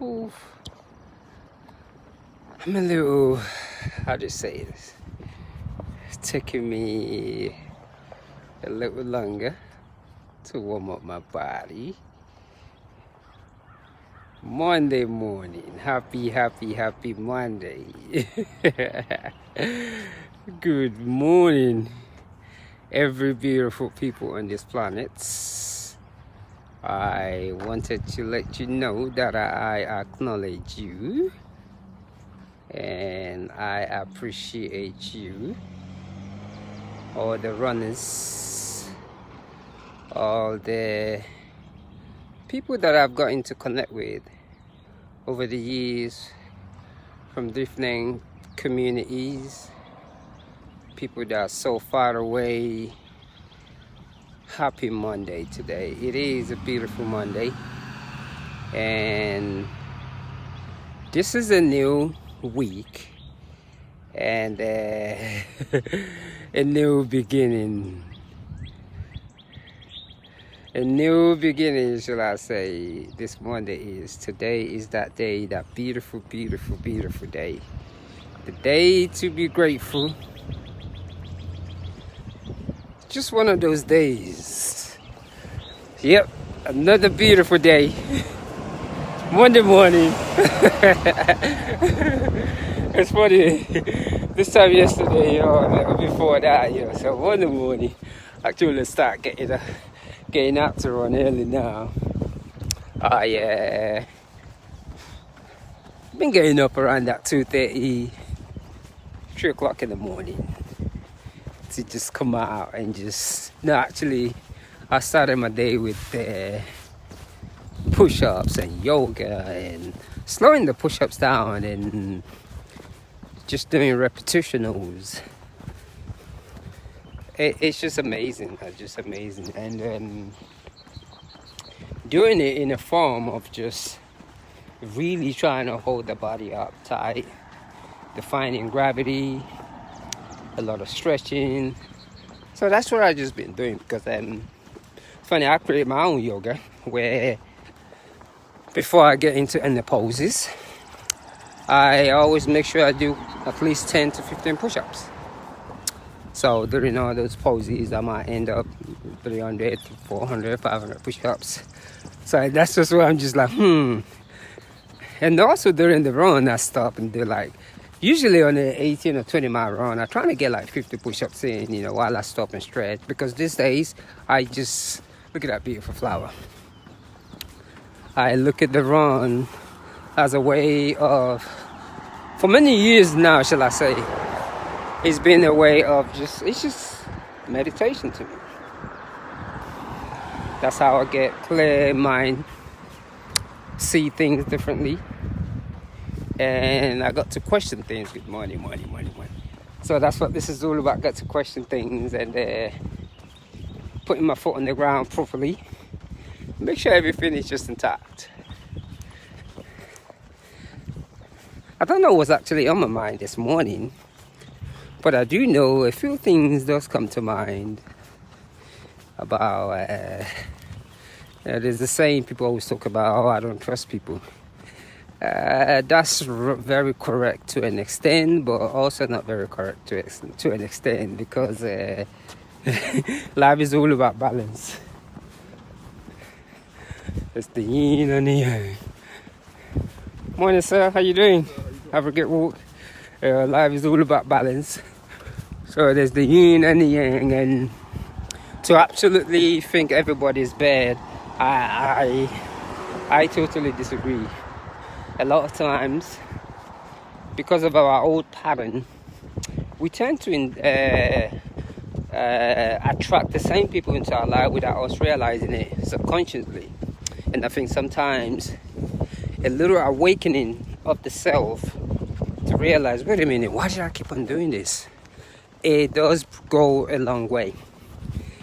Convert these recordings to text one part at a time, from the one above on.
Ooh. I'm a little, how do you say this? It's taking me a little longer to warm up my body. Monday morning. Happy Monday. Good morning, every beautiful people on this planet. I wanted to let you know that I acknowledge you and I appreciate you, all the runners, all the people that I've gotten to connect with over the years from different communities, people that are so far away. Happy Monday today. It is a beautiful Monday, and this is a new week and a new beginning. A new beginning, shall I say. This Monday is. Today is that day, that beautiful day. The day to be grateful. Just one of those days. Yep, another beautiful day. Monday morning. It's funny. This time yesterday, before that, so Monday morning, actually start getting out to run early now. I been getting up around that 2:30, 3 o'clock in the morning to just come out and just, no, actually I started my day with push-ups and yoga and slowing the push-ups down and just doing repetitionals. It's just amazing. And doing it in a form of just really trying to hold the body up tight, defining gravity, a lot of stretching. So that's what I've just been doing, because it's funny, I create my own yoga where before I get into any poses, I always make sure I do at least 10 to 15 push-ups. So during all those poses, I might end up 300, 400, 500 push-ups. So that's just where I'm just like, And also during the run, I stop and do like, usually on an 18 or 20 mile run, I'm trying to get like 50 push-ups in, while I stop and stretch. Because these days, I just, look at that beautiful flower. I look at the run as a way of, for many years now, shall I say, it's been a way of it's just meditation to me. That's how I get clear mind, see things differently. And I got to question things with money. So that's what this is all about. Got to question things and putting my foot on the ground properly. Make sure everything is just intact. I don't know what's actually on my mind this morning, but I do know a few things does come to mind about, there's the saying people always talk about, I don't trust people. That's very correct to an extent, but also not very correct to an extent, because life is all about balance. It's the yin and the yang. Morning, sir. How you doing? Have a good walk. Life is all about balance. So there's the yin and the yang, and to absolutely think everybody's bad, I totally disagree. A lot of times, because of our old pattern, we tend to attract the same people into our life without us realizing it subconsciously. And I think sometimes a little awakening of the self to realize, wait a minute, why did I keep on doing this? It does go a long way.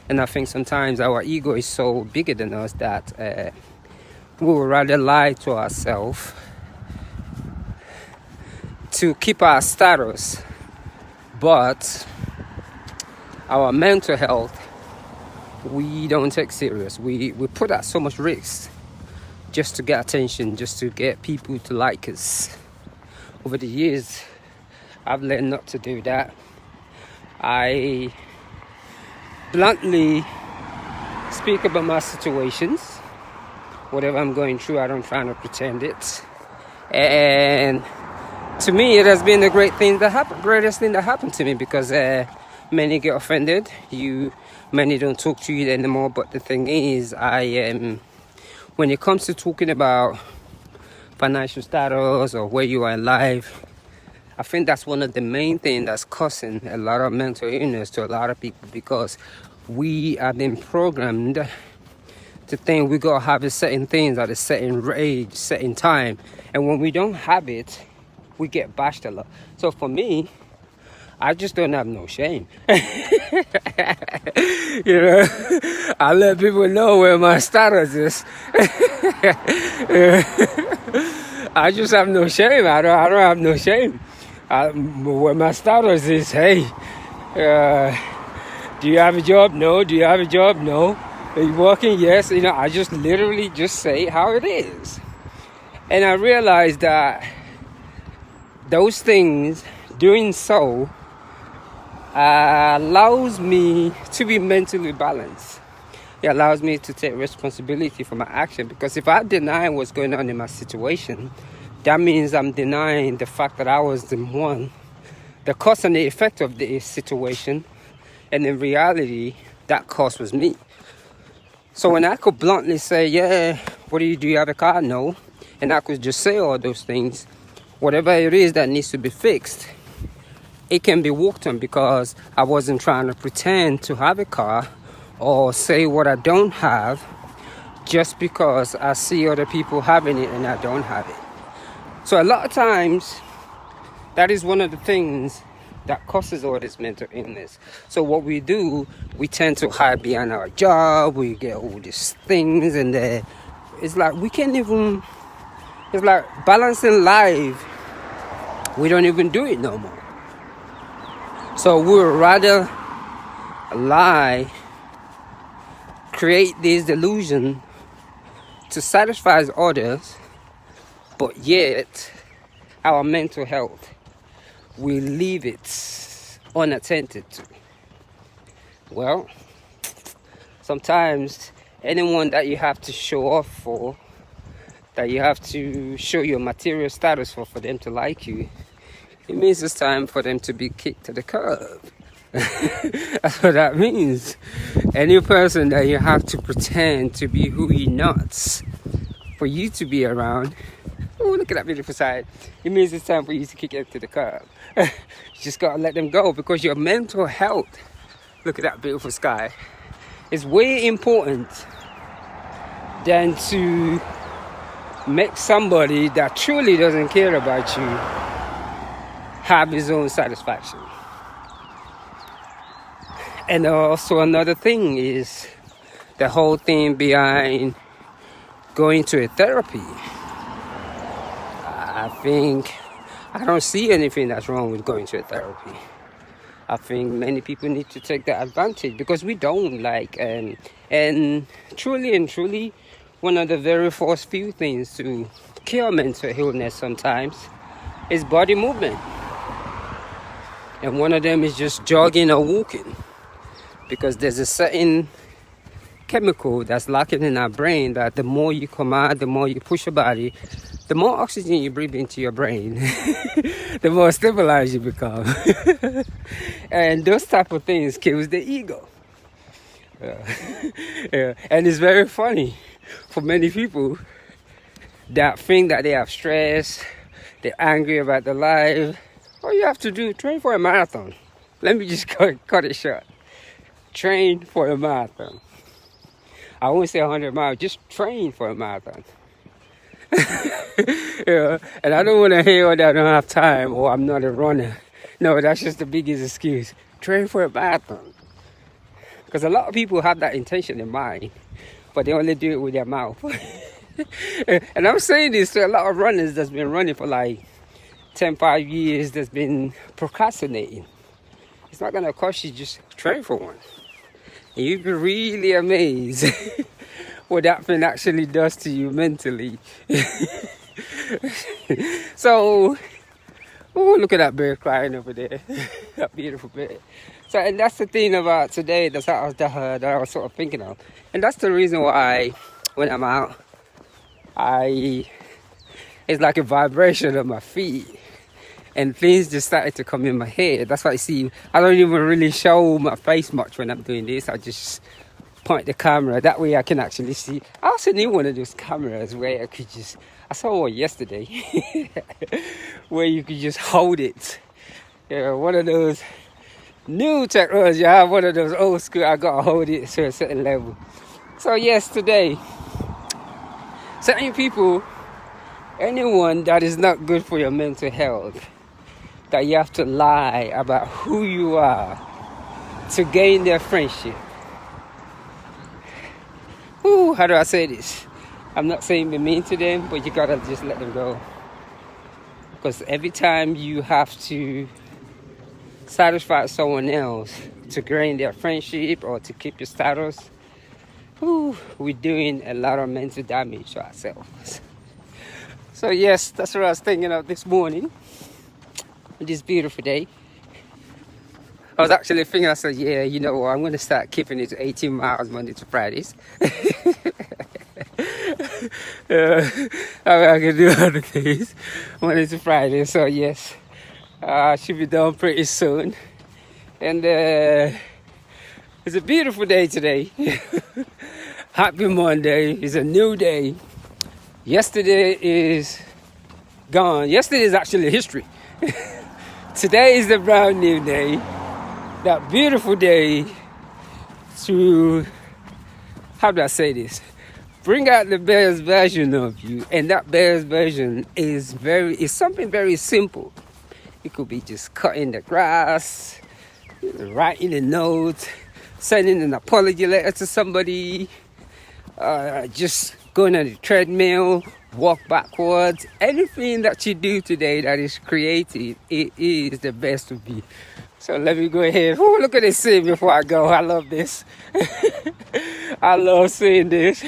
And I think sometimes our ego is so bigger than us that we would rather lie to ourselves to keep our status, but our mental health we don't take serious. We put at so much risk just to get attention, just to get people to like us. Over the years, I've learned not to do that. I bluntly speak about my situations. Whatever I'm going through, I don't try to pretend it. And to me, it has been the greatest thing that happened to me, because many get offended. Many don't talk to you anymore. But the thing is, when it comes to talking about financial status or where you are in life, I think that's one of the main things that's causing a lot of mental illness to a lot of people, because we have been programmed to think we gotta have a certain things at a certain age, certain time, and when we don't have it, we get bashed a lot. So for me, I just don't have no shame. You know, I let people know where my status is. I just have no shame. I don't have no shame. Where my status is, hey, do you have a job? No. Do you have a job? No. Are you working? Yes. You know, I just literally just say how it is. And I realized that those things, doing so, allows me to be mentally balanced. It allows me to take responsibility for my action, because if I deny what's going on in my situation, that means I'm denying the fact that I was the one, the cause and the effect of the situation, and in reality, that cause was me. So when I could bluntly say, yeah, what do you have a car? No. And I could just say all those things, whatever it is that needs to be fixed, it can be worked on, because I wasn't trying to pretend to have a car or say what I don't have just because I see other people having it and I don't have it. So a lot of times, that is one of the things that causes all this mental illness. So what we do, we tend to hide behind our job, we get all these things, and it's like we can't even, it's like balancing life, we don't even do it no more. So we would rather lie, create this delusion to satisfy others, but yet our mental health, we leave it unattended to. Well, sometimes anyone that you have to show off for, that you have to show your material status for them to like you, it means it's time for them to be kicked to the curb. That's what that means. Any person that you have to pretend to be who you're not for you to be around, oh, look at that beautiful side, it means it's time for you to kick it to the curb. You just gotta let them go, because your mental health, look at that beautiful sky, is way important than to make somebody that truly doesn't care about you have his own satisfaction. And also another thing is the whole thing behind going to a therapy. I don't see anything that's wrong with going to a therapy. I think many people need to take that advantage, because we don't like, and truly, one of the very first few things to cure mental illness sometimes is body movement. And one of them is just jogging or walking, because there's a certain chemical that's lacking in our brain that the more you come out, the more you push your body, the more oxygen you breathe into your brain, the more stabilized you become. And those type of things kills the ego. Yeah. And it's very funny for many people that think that they have stress, they're angry about their life. All you have to do, train for a marathon. Let me just cut it short. Train for a marathon. I won't say 100 miles, just train for a marathon. Yeah. And I don't want to hear that I don't have time or I'm not a runner. No, that's just the biggest excuse. Train for a marathon. Because a lot of people have that intention in mind, but they only do it with their mouth. And I'm saying this to a lot of runners that's been running for like 5 years, that's been procrastinating. It's not going to cost you, just train for one. And you'd be really amazed what that thing actually does to you mentally. So, oh, look at that bird crying over there. That beautiful bird. So, and that's the thing about today that I was sort of thinking of. And that's the reason why when I'm out, it's like a vibration of my feet. And things just started to come in my head. That's why I see, I don't even really show my face much when I'm doing this. I just point the camera. That way I can actually see. I also need one of those cameras where I could just, I saw one yesterday, where you could just hold it. Yeah, one of those new technology. I have one of those old school, I gotta hold it to a certain level. So yes, today, certain people, anyone that is not good for your mental health, that you have to lie about who you are to gain their friendship. Ooh, how do I say this? I'm not saying be mean to them, but you gotta just let them go. Because every time you have to satisfy someone else to gain their friendship or to keep your status, ooh, we're doing a lot of mental damage to ourselves. So yes, that's what I was thinking of this morning. This beautiful day. I was actually thinking, I said, yeah, you know what, I'm going to start keeping it to 18 miles Monday to Fridays. I can do other days Monday to Friday. So yes, I should be done pretty soon. And it's a beautiful day today. Happy Monday. It's a new day. Yesterday is gone. Yesterday is actually history. Today is the brand new day. That beautiful day to, how do I say this? Bring out the best version of you. And that best version is something very simple. It could be just cutting the grass, writing a note, sending an apology letter to somebody, just going on the treadmill, walk backwards. Anything that you do today that is creative, it is the best of you. So let me go ahead. Oh, look at this scene before I go. I love this. I love seeing this.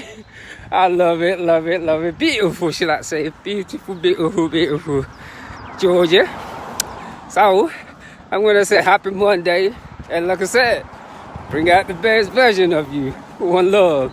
I love it, love it, love it. Beautiful, should I say. Beautiful, beautiful, beautiful Georgia. So I'm going to say happy Monday. And like I said, bring out the best version of you. One love.